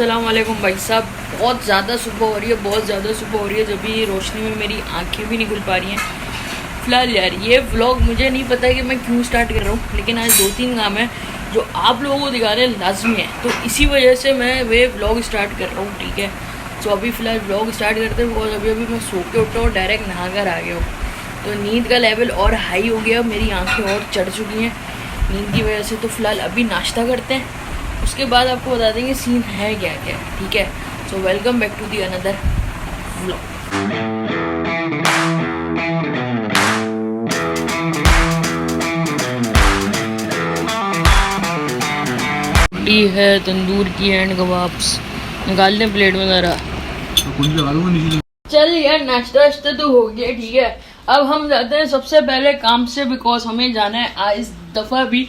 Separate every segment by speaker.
Speaker 1: अस्सलाम वालेकुम भाई साहब। बहुत ज़्यादा सुबह हो रही है, बहुत ज़्यादा सुबह हो रही है, जब भी रोशनी में मेरी आंखें भी नहीं खुल पा रही हैं। फ़िलहाल यार ये व्लॉग मुझे नहीं पता है कि मैं क्यों स्टार्ट कर रहा हूँ, लेकिन आज 2-3 काम है जो आप लोगों को दिखाने लाजमी है, तो इसी वजह से मैं वे व्लॉग स्टार्ट कर रहा हूँ। ठीक है, तो अभी फ़िलहाल व्लॉग स्टार्ट करते हैं बिकॉज अभी मैं सो के उठा हूँ, डायरेक्ट नहा कर आ गया हूँ, तो नींद का लेवल और हाई हो गया, मेरी आँखें और चढ़ चुकी हैं नींद की वजह से। तो फ़िलहाल अभी नाश्ता करते हैं, उसके बाद आपको बता देंगे सीन है क्या क्या। ठीक है, so welcome back to the another vlog. रोटी है तंदूर की एंड कबाब्स, निकाल दें प्लेट में ज़रा। चल यार नाश्ता वाश्ता तो हो गया, ठीक है। अब हम जाते हैं सबसे पहले काम से, बिकॉज हमें जाना है इस दफ़ा भी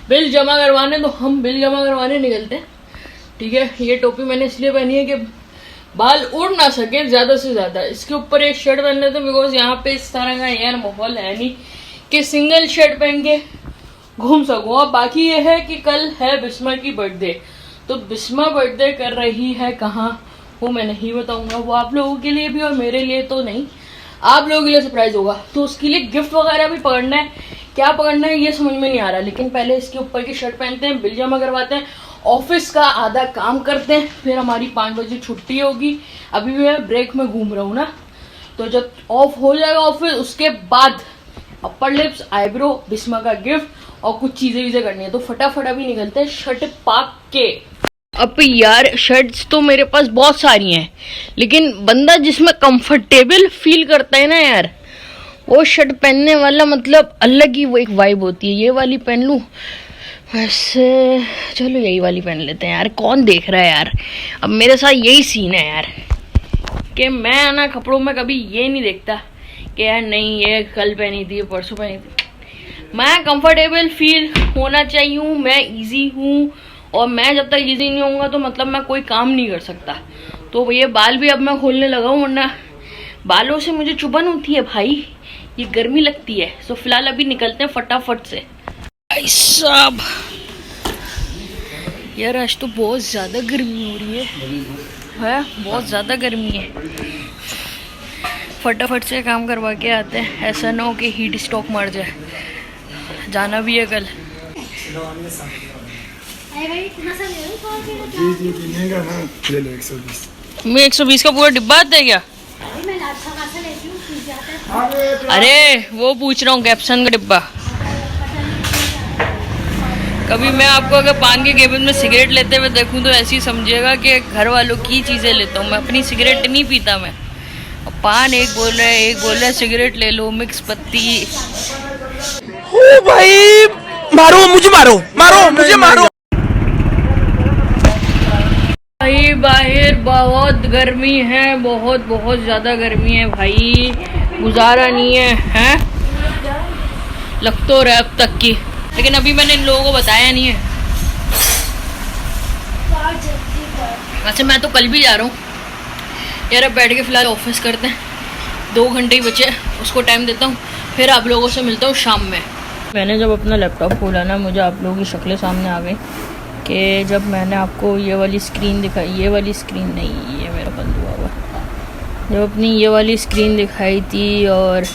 Speaker 1: बिल जमा करवाने, तो हम बिल जमा करवाने निकलते हैं। ठीक है, ये टोपी मैंने इसलिए पहनी है कि बाल उड़ ना सके ज़्यादा से ज़्यादा। इसके ऊपर एक शर्ट पहन लेते हैं बिकॉज यहाँ पे इस तरह का यार माहौल है नहीं कि सिंगल शर्ट पहन के घूम सकूँ। और बाकी ये है कि कल है बिस्मा की बर्थडे, तो बिस्मा बर्थडे कर रही है कहाँ वो मैं नहीं बताऊँगा, वो आप लोगों के लिए भी और मेरे लिए तो नहीं, आप लोगों के लिए सरप्राइज होगा। तो उसके लिए गिफ्ट वगैरह भी पकड़ना है, क्या पकड़ना है ये समझ में नहीं आ रहा, लेकिन पहले इसके ऊपर की शर्ट पहनते हैं, बिल जमा करवाते हैं, ऑफिस का आधा काम करते हैं, फिर हमारी 5 बजे छुट्टी होगी। अभी भी मैं ब्रेक में घूम रहा हूँ ना, तो जब ऑफ हो जाएगा ऑफिस उसके बाद अपर लिप्स, आईब्रो, बिस्मा का गिफ्ट और कुछ चीजें वीजें करनी है, तो फटाफट अभी निकलते हैं शर्ट पाक के। अब यार शर्ट्स तो मेरे पास बहुत सारी हैं, लेकिन बंदा जिसमें कंफर्टेबल फील करता है ना यार, वो शर्ट पहनने वाला मतलब अलग ही वो एक वाइब होती है। ये वाली पहन लूं, वैसे चलो यही वाली पहन लेते हैं यार, कौन देख रहा है यार। अब मेरे साथ यही सीन है यार कि मैं ना कपड़ों में कभी ये नहीं देखता कि यार नहीं ये कल पहनी थी, परसों पहनी थी। मैं कंफर्टेबल फील होना चाहिए हूँ, मैं इजी हूँ, और मैं जब तक इजी नहीं होऊंगा तो मतलब मैं कोई काम नहीं कर सकता। तो ये बाल भी अब मैं खोलने लगा हूँ, वरना बालों से मुझे चुभन होती है भाई, ये गर्मी लगती है। तो फिलहाल अभी निकलते हैं फटाफट से। भाई साहब यार आज तो बहुत ज़्यादा गर्मी हो रही है, बहुत ज़्यादा गर्मी है। फटाफट से काम करवा के आते हैं, ऐसा ना हो कि हीट स्ट्रोक मार जाए, जाना भी है कल। मैं 120 का पूरा डिब्बा आता है क्या? अरे वो पूछ रहा हूँ कैप्सन का डिब्बा। कभी मैं आपको अगर पान के केबिन में सिगरेट लेते हुए देखूं तो ऐसी समझिएगा कि घर वालों की चीज़ें लेता हूँ मैं, अपनी सिगरेट नहीं पीता मैं। पान एक बोल रहा है सिगरेट ले लो, मिक्स पत्ती।
Speaker 2: ओ भाई मारो मुझे, मारो मुझे, मारो
Speaker 1: भाई। बाहर बहुत गर्मी है, बहुत ज़्यादा गर्मी है भाई, गुजारा नहीं है, हैं लग तो रहा अब तक की, लेकिन अभी मैंने इन लोगों को बताया नहीं है। वैसे मैं तो कल भी जा रहा हूँ यार। अब बैठ के फिलहाल ऑफिस करते हैं, 2 घंटे ही बचे, उसको टाइम देता हूँ, फिर आप लोगों से मिलता हूँ शाम में। मैंने जब अपना लैपटॉप खोला ना, मुझे आप लोगों की शक्लें सामने आ गई कि जब मैंने आपको ये वाली स्क्रीन दिखाई, ये वाली स्क्रीन नहीं, ये मेरा बंद हुआ हुआ, जब अपनी ये वाली स्क्रीन दिखाई थी और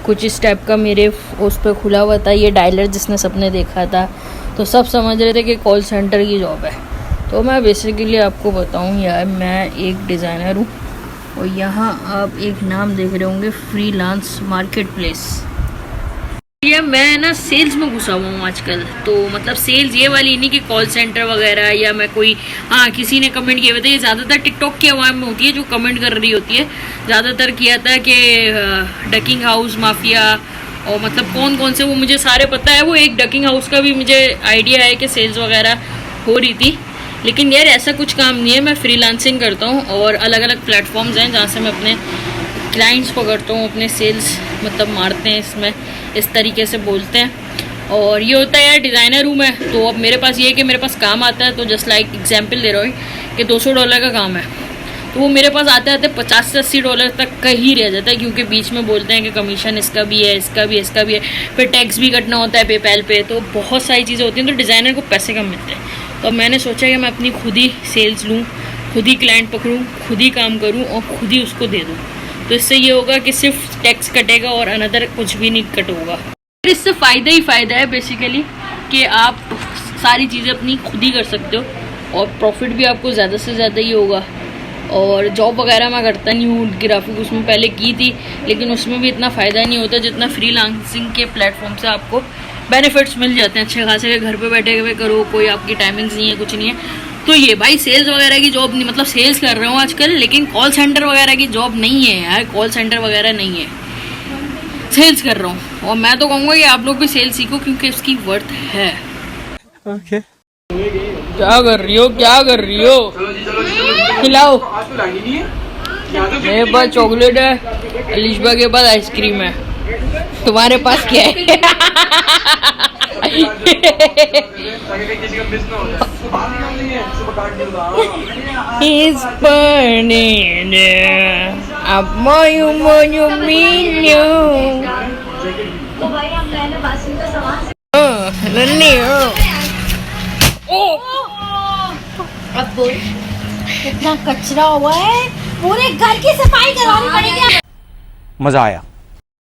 Speaker 1: कुछ इस टाइप का मेरे उस पर खुला हुआ था ये डायलर जिसने सबने देखा था, तो सब समझ रहे थे कि कॉल सेंटर की जॉब है। तो मैं बेसिकली आपको बताऊं यार, मैं एक डिज़ाइनर हूँ, और यहाँ आप एक नाम देख रहे होंगे फ्रीलांस मार्केट प्लेस। ये मैं ना सेल्स में घुसा हुआ हूँ आजकल, तो मतलब सेल्स ये वाली नहीं कि कॉल सेंटर वगैरह, या मैं कोई, हाँ किसी ने कमेंट किए हुए थे, ये ज़्यादातर टिकटॉक की आवाम में होती है जो कमेंट कर रही होती है। ज़्यादातर किया था कि डकिंग हाउस माफिया, और मतलब कौन कौन से वो मुझे सारे पता है। वो एक डकिंग हाउस का भी मुझे आइडिया है कि सेल्स वगैरह हो रही थी, लेकिन यार ऐसा कुछ काम नहीं है। मैं फ्रीलांसिंग करता हूँ और अलग अलग प्लेटफॉर्म्स हैं जहाँ से मैं अपने क्लाइंट्स पकड़ता हूँ, अपने सेल्स मतलब मारते हैं, इसमें इस तरीके से बोलते हैं। और ये होता है यार डिज़ाइनर हूँ मैं, तो अब मेरे पास ये है कि मेरे पास काम आता है, तो जस्ट लाइक एग्जांपल दे रहा हूँ कि $200 का काम है, तो वो मेरे पास आते आते $50 से $80 तक का ही रह जाता है, क्योंकि बीच में बोलते हैं कि कमीशन इसका भी है, इसका भी है, इसका भी है, फिर टैक्स भी कटना होता है पेपैल पे, तो बहुत सारी चीज़ें होती हैं, तो डिज़ाइनर को पैसे कम मिलते हैं। तो मैंने सोचा कि मैं अपनी खुद ही सेल्स लूँ, खुद ही क्लाइंट पकड़ूँ, खुद ही काम करूँ और खुद ही उसको दे दूँ। तो इससे ये होगा कि सिर्फ टैक्स कटेगा और अनदर कुछ भी नहीं कट होगा। इससे फ़ायदा ही फ़ायदा है बेसिकली कि आप सारी चीज़ें अपनी खुद ही कर सकते हो और प्रॉफिट भी आपको ज़्यादा से ज़्यादा ही होगा। और जॉब वगैरह मैं करता नहीं हूँ ग्राफिक, उसमें पहले की थी लेकिन उसमें भी इतना फ़ायदा नहीं होता जितना फ्रीलांसिंग के प्लेटफॉर्म से आपको बेनिफिट्स मिल जाते हैं अच्छे खासे। घर पे बैठे हुए करो, कोई आपकी टाइमिंग्स नहीं है, कुछ नहीं है। तो ये भाई सेल्स वगैरह की जॉब नहीं, मतलब सेल्स कर रहा हूँ आजकल, लेकिन कॉल सेंटर वगैरह की जॉब नहीं है यार, कॉल सेंटर वगैरह नहीं है, सेल्स कर रहा हूँ। और मैं तो कहूँगा कि आप लोग भी सेल्स सीखो क्योंकि उसकी वर्थ है।
Speaker 2: ओके।
Speaker 1: क्या कर रही हो, क्या कर रही हो? खिलाओ। मेरे पास चॉकलेट है, अलिशबा के पास आइसक्रीम है, तुम्हारे पास क्या है? He's burning up moyo minyo.
Speaker 3: अब बोल, कितना कचरा हुआ है, पूरे घर की सफाई करवानी पड़ेगी।
Speaker 2: मजा आया।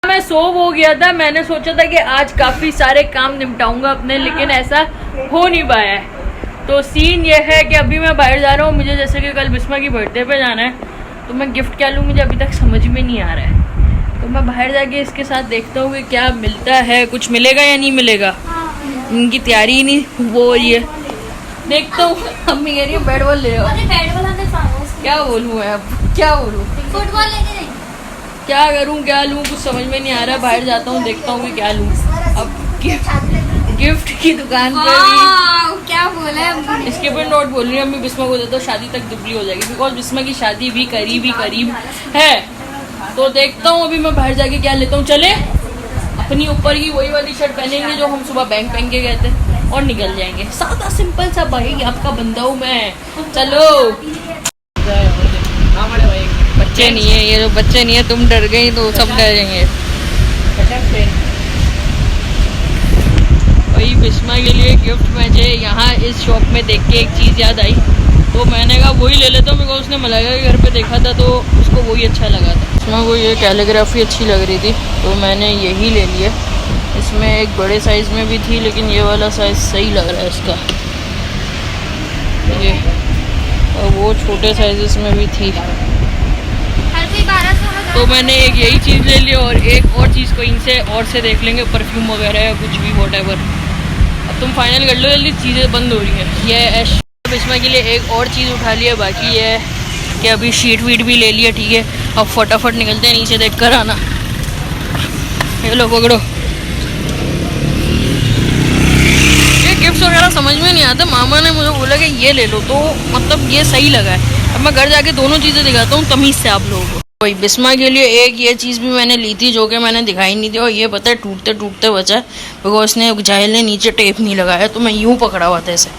Speaker 1: मैं सोव हो गया था, मैंने सोचा था कि आज काफी सारे काम निपटाऊंगा अपने, लेकिन ऐसा हो नहीं पाया है। तो सीन ये है कि अभी मैं बाहर जा रहा हूँ, मुझे जैसे कि कल बिस्मा की बर्थडे पे जाना है, तो मैं गिफ्ट क्या लूँ मुझे अभी तक समझ में नहीं आ रहा है। तो मैं बाहर जाके इसके साथ देखता हूँ कि क्या मिलता है, कुछ मिलेगा या नहीं मिलेगा। इनकी तैयारी ही नहीं वो हो रही है, देखता हूँ। अम्मी कह रही है बैट बॉल ले आओ। क्या बोलूँ मैं अब, क्या बोलूँ,
Speaker 3: फुटबॉल लेके नहीं,
Speaker 1: क्या करूँ, क्या लूँ, कुछ समझ में नहीं आ रहा। बाहर जाता हूँ, देखता हूँ कि क्या लूँ। अब गिफ्ट की दुकान पे भी
Speaker 3: क्या बोला
Speaker 1: इसके पर नोट बोल रही है अम्मी, बिस्मा को दे दो, शादी तक दुबली हो जाएगी, बिकॉज बिस्मा की शादी भी करीब है। तो देखता हूँ अभी मैं बाहर जाके क्या लेता हूँ। चले अपनी ऊपर की वही वाली शर्ट पहनेंगे जो हम सुबह बैंक पहन के गए थे और निकल जाएंगे। सादा सिंपल सा भाई आपका बंदा हूँ मैं। चलो बच्चे नहीं है ये, जो बच्चे नहीं है, तुम डर गई तो सब डर जाएंगे। वही बिस्मा के लिए गिफ्ट मुझे यहाँ इस शॉप में देख के एक चीज़ याद आई, तो मैंने कहा वही ले लेता हूँ, बिकॉज उसने मलाइका के घर पे देखा था तो उसको वही अच्छा लगा था। इसमें को ये कैलीग्राफी अच्छी लग रही थी तो मैंने यही ले लिया। इसमें एक बड़े साइज़ में भी थी लेकिन ये वाला साइज़ सही लग रहा है इसका, ये, और वो छोटे साइज़ में भी थी। तो मैंने एक यही चीज़ ले ली और एक और चीज़ को इनसे और से देख लेंगे, परफ्यूम वगैरह या कुछ भी व्हाटएवर। अब तुम फाइनल कर लो जल्दी, चीज़ें बंद हो रही हैं। ये बिस्मा के लिए एक और चीज़ उठा लिया, बाकी ये है कि अभी शीट वीट भी ले लिया। ठीक है, अब फटाफट निकलते हैं, नीचे देख कर आना। ये लो पकड़ो। ये गिफ्ट वगैरह समझ में नहीं आता, मामा ने मुझे बोला कि ये ले लो, तो मतलब ये सही लगा है। अब मैं घर जाके दोनों चीज़ें दिखाता हूँ तमीज़ से आप लोगों को। वही बिस्मा के लिए एक ये चीज़ भी मैंने ली थी जो कि मैंने दिखाई नहीं थी, और ये पता है टूटते टूटते बचा है बिकॉज उसने जाहिल ने नीचे टेप नहीं लगाया, तो मैं यूँ पकड़ा हुआ था इसे।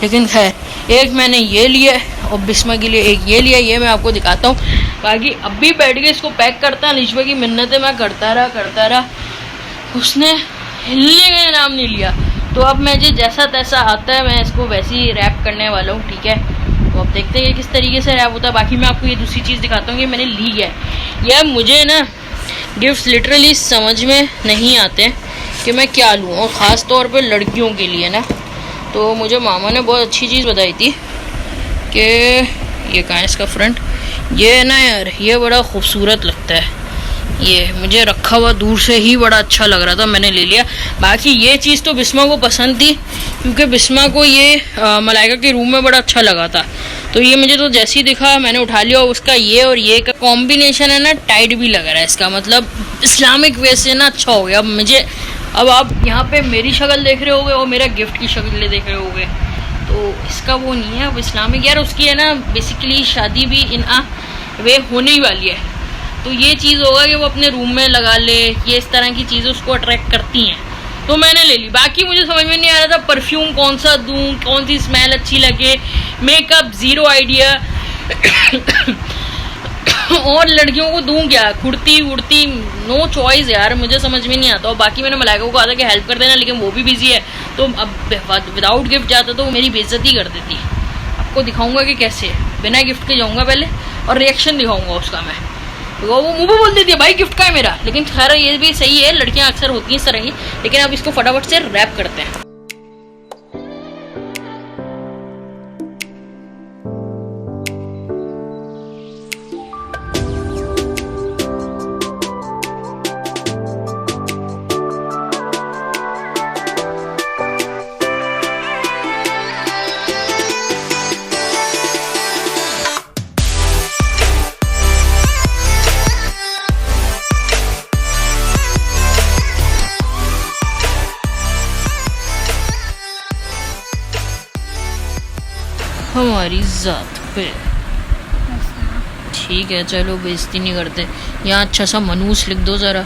Speaker 1: लेकिन खैर एक मैंने ये लिया और बिस्मा के लिए एक ये लिया, ये मैं आपको दिखाता हूँ। बाकी अब भी बैठ के इसको पैक करता है, निशवा की मिन्नतें मैं करता रहा, उसने हिलने का नाम नहीं लिया। तो अब मुझे जैसा तैसा आता है मैं इसको वैसे ही रैप करने वाला हूँ। ठीक है, तो अब देखते हैं किस तरीके से रैप होता है। बाकी मैं आपको ये दूसरी चीज़ दिखाता हूँ कि मैंने ली है। यह मुझे ना गिफ्ट लिटरली समझ में नहीं आते कि मैं क्या लूँ, और ख़ास तौर पे लड़कियों के लिए ना। तो मुझे मामा ने बहुत अच्छी चीज़ बताई थी कि ये कहाँ है इसका फ्रंट, ये ना यार ये बड़ा खूबसूरत लगता है, ये मुझे रखा हुआ दूर से ही बड़ा अच्छा लग रहा था, मैंने ले लिया। बाकी ये चीज़ तो बिस्मा को पसंद थी क्योंकि बिस्मा को ये मलाइका के रूम में बड़ा अच्छा लगा था, तो ये मुझे तो जैसे ही दिखा मैंने उठा लिया। उसका ये और ये का कॉम्बिनेशन है ना, टाइट भी लग रहा है इसका, मतलब इस्लामिक वे से ना अच्छा हो गया। अब आप यहाँ पे मेरी शक्ल देख रहे होगे और मेरा गिफ्ट की शक्ल देख रहे होगे, तो इसका वो नहीं है अब इस्लामिक। यार उसकी है ना बेसिकली शादी भी इन वे होने ही वाली है, तो ये चीज़ होगा कि वो अपने रूम में लगा ले, ये इस तरह की चीज़ें उसको अट्रैक्ट करती हैं, तो मैंने ले ली। बाकी मुझे समझ में नहीं आ रहा था परफ्यूम कौन सा दूँ, कौन सी स्मेल अच्छी लगे, मेकअप ज़ीरो आइडिया और लड़कियों को दूँ क्या, कुर्ती वुर्ती, नो चॉइस यार, मुझे समझ में नहीं आता। और बाकी मैंने मलाइका को कहा था कि हेल्प कर देना, लेकिन वो भी बिजी है, तो अब विदाउट गिफ्ट जाता तो वो मेरी बेइज्जती कर देती। आपको दिखाऊंगा कि कैसे है। बिना गिफ्ट के जाऊंगा पहले और रिएक्शन दिखाऊंगा उसका मैं। तो वो मुंह पे बोल देती है भाई गिफ्ट का है मेरा, लेकिन खैर ये भी सही है, लड़कियां अक्सर होती हैं इस तरह की। लेकिन अब इसको फटाफट से रैप करते हैं। हमारी जात पे ठीक है, चलो बेइज्जती नहीं करते। यहाँ अच्छा सा मनूस लिख दो जरा।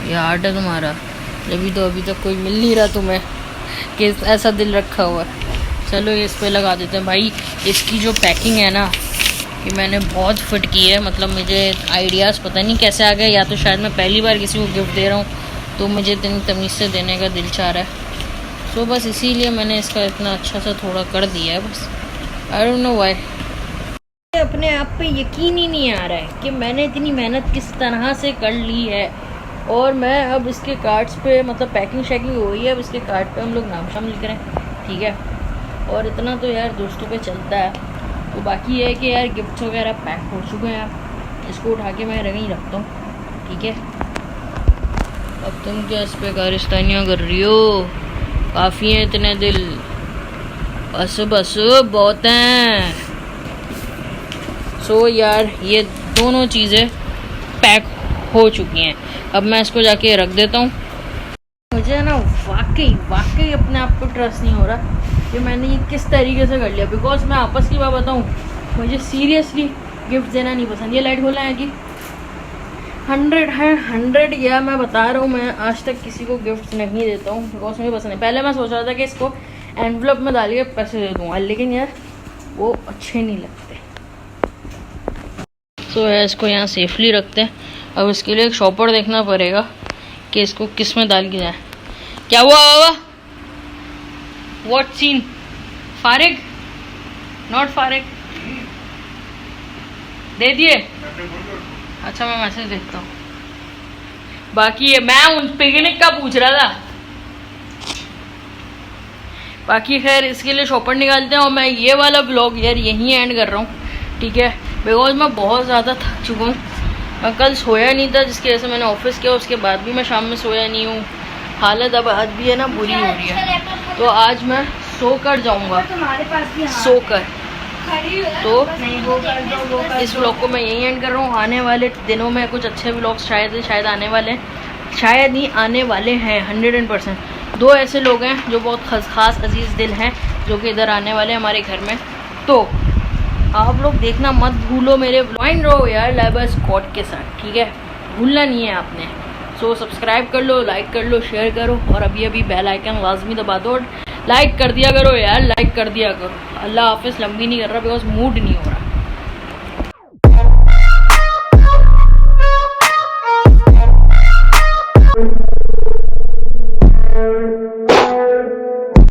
Speaker 1: ये आर्ट है तुम्हारा, अभी तो अभी तक कोई मिल नहीं रहा तुम्हें कि ऐसा दिल रखा हुआ। चलो ये इस पे लगा देते हैं भाई। इसकी जो पैकिंग है ना, कि मैंने बहुत फिट की है, मतलब मुझे आइडियाज़ पता नहीं कैसे आ गए, या तो शायद मैं पहली बार किसी को गिफ्ट दे रहा हूँ तो मुझे इतनी तमीज़ से देने का दिल चाह रहा है। सो बस इसीलिए मैंने इसका इतना अच्छा सा थोड़ा कर दिया है बस। I don't know why. अपने आप पे यकीन ही नहीं आ रहा है कि मैंने इतनी मेहनत किस तरह से कर ली है। और मैं अब इसके कार्ड्स पे, मतलब पैकिंग शैकिंग हो गई है, अब इसके कार्ड पे हम लोग नाम शाम लिख रहे हैं, ठीक है। और इतना तो यार दोस्तों पे चलता है। तो बाकी ये है कि यार गिफ्ट वगैरह पैक हो चुके हैं, इसको उठा के मैं रंग ही रखता हूँ, ठीक है। अब तुम क्या इस पे कारिस्तानियाँ कर रही हो? काफ़ी हैं इतने दिल, बस बस बहुत हैं। सो यार ये दोनों चीज़ें पैक हो चुकी हैं। अब मैं इसको जाके रख देता हूँ। मुझे ना वाकई अपने आप पे ट्रस्ट नहीं हो रहा कि मैंने ये किस तरीके से कर लिया। बिकॉज मैं आपस की बात बताऊँ, मुझे सीरियसली गिफ्ट देना नहीं पसंद। ये लाइट खोला है कि 100 है 100, या मैं बता रहा हूँ, मैं आज तक किसी को गिफ्ट नहीं देता हूँ बिकॉज मुझे पसंद है। पहले मैं सोच रहा था कि इसको एनवलप में डाल के पैसे दे दूँगा, लेकिन यार वो अच्छे नहीं लगते। सो है इसको यहाँ सेफली रखते हैं। अब इसके लिए एक शॉपर देखना पड़ेगा कि इसको किस में डाल के जाए। क्या हुआ बाबा? What scene? फारिग? नॉट फारिग? दे दिए? अच्छा मैं मैसेज देखता हूँ। बाकी ये मैं उन पिकनिक का पूछ रहा था। बाकी खैर इसके लिए शॉपर निकालते हैं और मैं ये वाला ब्लॉग यार यहीं एंड कर रहा हूँ, ठीक है। बिकॉज मैं बहुत ज़्यादा थक चुका हूँ। मैं कल सोया नहीं था, जिसकी वजह से मैंने ऑफिस किया, उसके बाद भी मैं शाम में सोया नहीं हूँ। हालत अब आज भी है ना बुरी हो रही है, तो आज मैं सो कर जाऊँगा, सो कर। तो इस व्लॉग को मैं यहीं एंड कर रहा हूँ। आने वाले दिनों में कुछ अच्छे व्लॉग्स शायद आने वाले हैं, शायद नहीं आने वाले हैं 100%। 2 ऐसे लोग हैं जो बहुत खास अजीज़ दिल हैं, जो कि इधर आने वाले हैं हमारे घर में। तो आप लोग देखना मत भूलो, मेरे ज्वाइन रहो यार लाइबा स्क्वाड के साथ, ठीक है। भूलना नहीं है आपने। सो सब्सक्राइब कर लो, लाइक कर लो, शेयर करो, और अभी बेल आइकन लाजमी दबा दो। लाइक कर दिया करो यार, लाइक कर दिया करो। अल्लाह हाफिज़। लंबी नहीं कर रहा बिकॉज मूड नहीं हो रहा।